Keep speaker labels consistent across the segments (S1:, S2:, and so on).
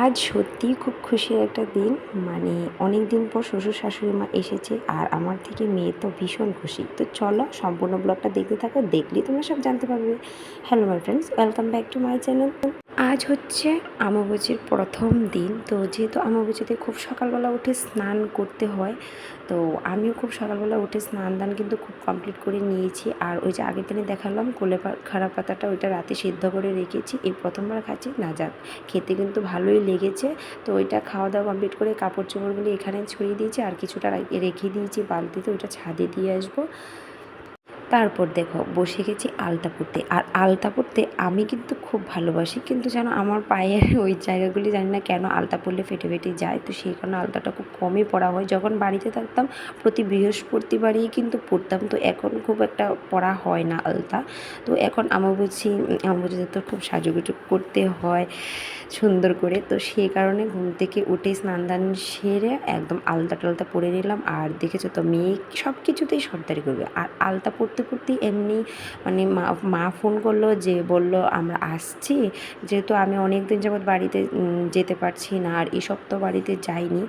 S1: আজ সত্যিই খুব খুশির একটা দিন। মানে অনেক দিন পর শ্বশুর শাশুড়ি মা এসেছে আর আমার থেকে মেয়ে তো ভীষণ খুশি। তো চলো সম্পূর্ণ ব্লগটা দেখতে থাকো, দেখলেই তোমরা সব জানতে পারবে। Hello my friends, welcome back to my channel. আজ হচ্ছে অমাবস্যার প্রথম দিন। তো যেহেতু অমাবস্যাতে খুব সকালবেলা উঠে স্নান করতে হয়, তো আমিও খুব সকালবেলা উঠে স্নান দান কিন্তু খুব কমপ্লিট করে নিয়েছি। আর ওই যে আগের দিনে দেখালাম খাড়া পাতাটা, ওইটা রাতে সিদ্ধ করে রেখেছি, এই প্রথমবার খাচ্ছি। না যাক, খেতে কিন্তু ভালোই লেগেছে। তো ওইটা খাওয়া দাওয়া কমপ্লিট করে কাপড় চোপড়গুলি এখানে ছড়িয়ে দিয়েছি, আর কিছুটা রেখে দিয়েছি বালতিতে, ওইটা ছাদে দিয়ে আসবো। তারপর দেখো বসে গেছি আলতা পরতে। আর আলতা পরতে আমি কিন্তু খুব ভালোবাসি, কিন্তু যেন আমার পায়ের ওই জায়গাগুলি জানি না কেন আলতা পরলে ফেটে ফেটে যায়। তো সেই কারণে আলতাটা খুব কমই পরা হয়। যখন বাড়িতে থাকতাম প্রতি বৃহস্পতিবারই কিন্তু পরতাম, তো এখন খুব একটা পরা হয় না আলতা। তো এখন অমাবস্যাতে তো খুব সাজুগুজু করতে হয় সুন্দর করে। তো সেই কারণে ঘুম থেকে উঠে স্নান দান সেরে একদম আলতা টালতা পরে নিলাম। আর দেখেছো তো মেয়ে সব কিছুতেই সর্দারি করবে। আর আলতা পরতে পরতেই এমনি মানে মা ফোন করলো, যে বলল আমরা আসছি। যেহেতু আমি অনেক দিন যাবৎ বাড়িতে যেতে পারছি না, আর এই সপ্তাহ বাড়িতে যাইনি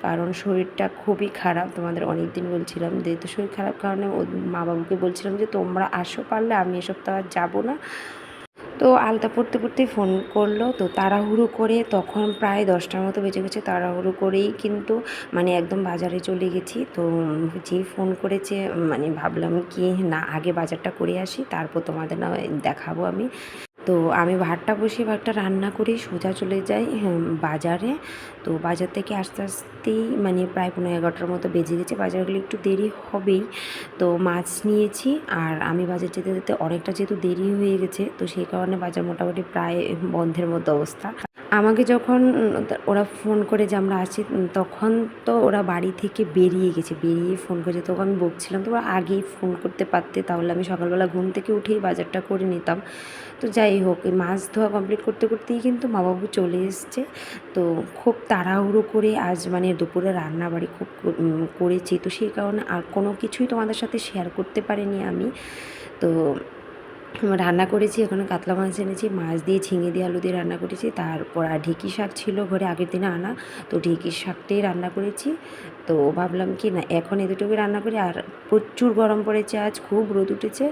S1: কারণ শরীরটা খুবই খারাপ। তোমাদের অনেক দিন বলছিলাম, যেহেতু শরীর খারাপ কারণে মা বাবুকে বলছিলাম যে তোমরা আসো পারলে, আমি এ সপ্তাহ আর যাবো না। তো আলতা পড়তে পড়তেই ফোন করলো। তো তাড়াহুড়ো করে তখন প্রায় 10টার মতো বেজে গেছে। তাড়াহুড়ো করেই কিন্তু মানে একদম বাজারে চলে গেছি। তো যেই ফোন করেছে মানে ভাবলাম কি না, আগে বাজারটা করে আসি, তারপর তোমাদের না দেখাবো আমি। তো আমি ভাতটা বসিয়ে ভাতটা রান্না করে সোজা চলে যাই বাজারে। তো বাজার থেকে আস্তে আস্তেই মানে প্রায় 11:30টার মতো বেজে গেছে। বাজারগুলো একটু দেরি হবেই। তো মাছ নিয়েছি, আর আমি বাজার যেতে যেতে অনেকটা যেহেতু দেরি হয়ে গেছে, তো সেই কারণে বাজার মোটামুটি প্রায় বন্ধের মতো অবস্থা। আমাকে যখন ওরা ফোন করে যে আমরা আসি, তখন তো ওরা বাড়ি থেকে বেরিয়ে গেছে, বেরিয়ে ফোন করেছে। তখন আমি বকছিলাম তোমরা আগেই ফোন করতে পারতে, তাহলে আমি সকালবেলা ঘুম থেকে উঠেই বাজারটা করে নিতাম। তো যাই হোক, এই মাছ ধোয়া কমপ্লিট করতে করতেই কিন্তু মা বাবু চলে এসছে। তো খুব তাড়াহুড়ো করে আজ মানে দুপুরে রান্নাবাড়ি খুব করেছি। তো সেই কারণে আর কোনো কিছুই তোমাদের সাথে শেয়ার করতে পারিনি আমি। তো রান্না করেছি, ওখানে কাতলা মাছ এনেছি, মাছ দিয়ে ঝিঙে দিয়ে আলু দিয়ে রান্না করেছি। তারপর আর ঢেঁকি শাক ছিল ঘরে আগের দিনে আনা, তো ঢেঁকি শাকটাই রান্না করেছি। তো ভাবলাম কি না এখন এই দুটোকে রান্না করি। আর প্রচুর গরম পড়েছে, আজ খুব রোদ উঠেছে।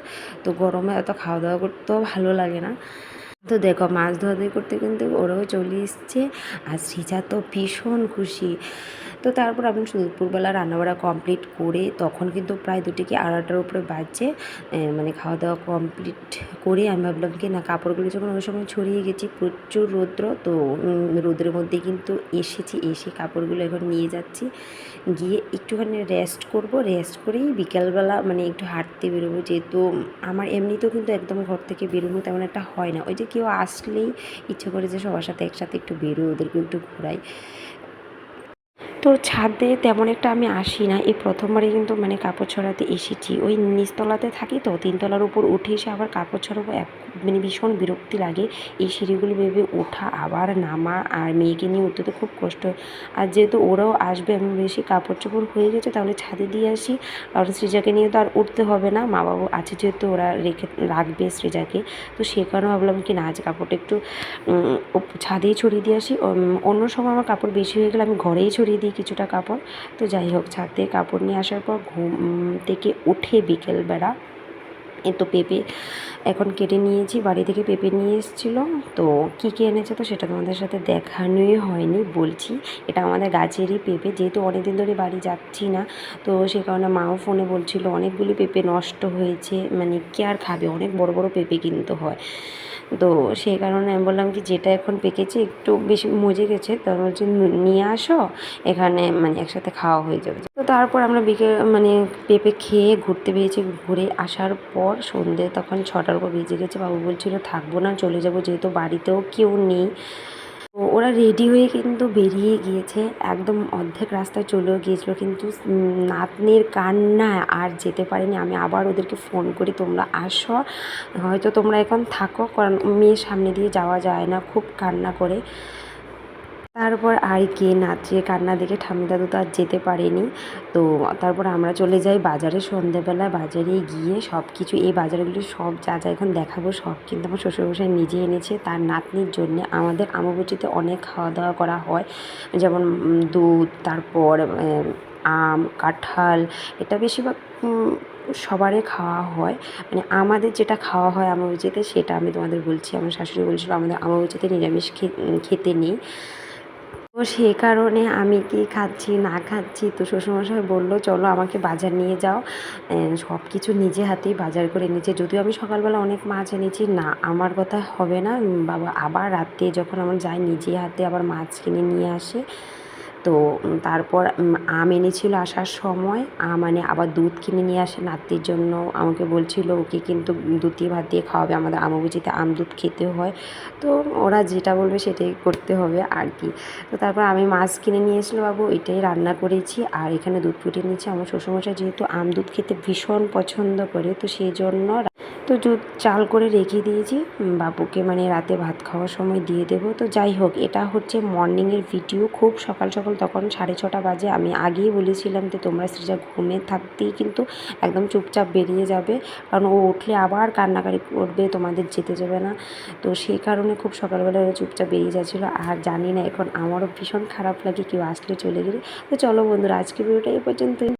S1: তো গরমে এত খাওয়া দাওয়া করতেও ভালো লাগে না। তো দেখো মাছ ধোয়াধুয়ি করতে কিন্তু ওরাও চলে এসছে। আর সৃজা তো ভীষণ খুশি। তো তারপর আমি দুপুরবেলা রান্নাবাড়া কমপ্লিট করে তখন কিন্তু প্রায় 2টা কি 2:30টার উপরে বাজছে। মানে খাওয়া দাওয়া কমপ্লিট করে আমি ভাবলাম কি না, কাপড়গুলো যখন ওই সময় ছড়িয়ে গেছি, প্রচুর রৌদ্র, তো রোদের মধ্যে কিন্তু এসে কাপড়গুলো এখন নিয়ে যাচ্ছি, গিয়ে একটুখানি রেস্ট করব। রেস্ট করেই বিকেলবেলা মানে একটু হাঁটতে বেরোবো। যেহেতু আমার এমনিতেও কিন্তু একদম ঘর থেকে বেরোনো তেমন একটা হয় না, ওই যে কেউ আসলেই ইচ্ছে করে যে সবার সাথে একসাথে একটু বেরোই, ওদেরকে একটু ঘোরাই। তো ছাদে তেমন একটা আমি আসি না, এই প্রথমবারই কিন্তু মানে কাপড় ছড়াতে এসেছি। ওই নিচতলাতে থাকি, তো 3তলার উপর উঠে এসে আবার কাপড় ছড়াবো, মানে ভীষণ বিরক্তি লাগে এই সিঁড়িগুলো ভেবে ওঠা আবার নামা, আর মেয়েকে নিয়ে উঠতে তো খুব কষ্ট। আর যেহেতু ওরাও আসবে, আমি বেশি কাপড় চোপড় হয়ে গেছে, তাহলে ছাদে দিয়ে আসি। কারণ সৃজাকে নিয়ে তো আর উঠতে হবে না, মা বাবু আছে যেহেতু, ওরা রাখবে সৃজাকে। তো সে কারণে ভাবলাম কি না, আজ কাপড়টা একটু ছাদেই ছড়িয়ে দিয়ে আসি। অন্য সময় আমার কাপড় বেশি হয়ে গেলে আমি ঘরেই ছড়িয়ে দিই কিছুটা কাপড়। তো যাই হোক, ছাদ থেকে কাপড় নিয়ে আসার পর ঘুম থেকে উঠে বিকেলবেলা এ তো পেঁপে এখন কেটে নিয়েছি, বাড়ি থেকে পেঁপে নিয়ে এসেছিলো। তো কী কী এনেছে তো সেটা তোমাদের সাথে দেখানোই হয়নি, বলছি। এটা আমাদের গাছেরই পেঁপে, যেহেতু অনেক দিন ধরে বাড়ি যাচ্ছি না, তো সে কারণে মাও ফোনে বলছিল অনেকগুলি পেঁপে নষ্ট হয়েছে, মানে কে আর খাবে, অনেক বড় বড় পেঁপে কিনতে হয়। তো সেই কারণে আমি বললাম কি যেটা এখন পেকেছে একটু বেশি মজে গেছে, তার বলছি নিয়ে আসো, এখানে মানে একসাথে খাওয়া হয়ে যাবে। তো তারপর আমরা মানে পেঁপে খেয়ে ঘুরতে বেরিয়েছি। ঘুরে আসার পর সন্ধ্যে তখন 6টার উপর বেজে গেছে। বাবু বলছিল থাকবো না, চলে যাব, যেহেতু বাড়িতেও কেউ নেই। তো ওরা রেডি হয়ে কিন্তু বেরিয়ে গিয়েছে, একদম অর্ধেক রাস্তায় চলেও গিয়েছিলো, কিন্তু নাতনির কান্না আর যেতে পারিনি। আমি আবার ওদেরকে ফোন করি তোমরা আসো, হয়তো তোমরা এখন থাকো, কারণ মেয়ের সামনে দিয়ে যাওয়া যায় না, খুব কান্না করে। তারপর আর কি নাচিয়ে কান্না দেখে ঠাম্মি দাদু তো আর যেতে পারেনি। তো তারপর আমরা চলে যাই বাজারে সন্ধ্যেবেলা। বাজারে গিয়ে সব কিছু এই বাজারগুলো সব যা যা এখন দেখাবো সব কিন্তু আমার শ্বশুরমশাই নিজে এনেছে তার নাতনির জন্যে। আমাদের আমবুচিতে অনেক খাওয়া দাওয়া করা হয়, যেমন দুধ, তারপর আম, কাঁঠাল, এটা বেশিরভাগ সবারই খাওয়া হয়। মানে আমাদের যেটা খাওয়া হয় আমবুচিতে সেটা আমি তোমাদের বলছি। আমার শাশুড়ি বলছিল আমাদের আমবুচিতে নিরামিষ খেতে নেই। তো সে কারণে আমি কি খাচ্ছি না খাচ্ছি, তো শ্বশুরমশাই বললো চলো আমাকে বাজার নিয়ে যাও। সব কিছু নিজে হাতেই বাজার করে এনেছে। যদিও আমি সকালবেলা অনেক মাছ এনেছি, না আমার কথা হবে না, বাবা আবার রাতে যখন আমার যাই নিজে হাতে আবার মাছ কিনে নিয়ে আসে। তো তারপর আম এনেছিল আসার সময়, মানে আবার দুধ কিনে নিয়ে আসে নাতির জন্য। আমাকে বলছিল ওকে কিন্তু দুধ দিয়ে ভাত দিয়ে খাওয়াবে, আমাদের আমবুচিতে আম দুধ খেতে হয়। তো ওরা যেটা বলবে সেটাই করতে হবে আর কি। তো তারপর আমি মাছ কিনে নিয়ে এসেছিলো বাবু, এটাই রান্না করেছি। আর এখানে দুধ ফুটিয়ে নিচ্ছি। আমার শ্বশুরমশাই যেহেতু আম দুধ খেতে ভীষণ পছন্দ করে, তো সেই জন্য তো দুধ চাল করে রেখে দিয়েছি বাবুকে, মানে রাতে ভাত খাওয়ার সময় দিয়ে দেবো। তো যাই হোক, এটা হচ্ছে মর্নিংয়ের ভিডিও, খুব সকাল সকাল, তখন 6:30 বাজে। আমি আগেই বলেছিলাম যে তোমরা সৃজা ঘুমে থাকতেই কিন্তু একদম চুপচাপ বেরিয়ে যাবে, কারণ ও উঠলে আবার কান্নাকাটি করবে, তোমাদের যেতে যাবে না। তো সেই কারণে খুব সকালবেলা ওরা চুপচাপ বেরিয়ে যাচ্ছিলো। আর জানি না, এখন আমারও ভীষণ খারাপ লাগে কেউ আসলে চলে গেলে। তো চলো বন্ধুরা, আজকে ভিডিওটা এই পর্যন্তই।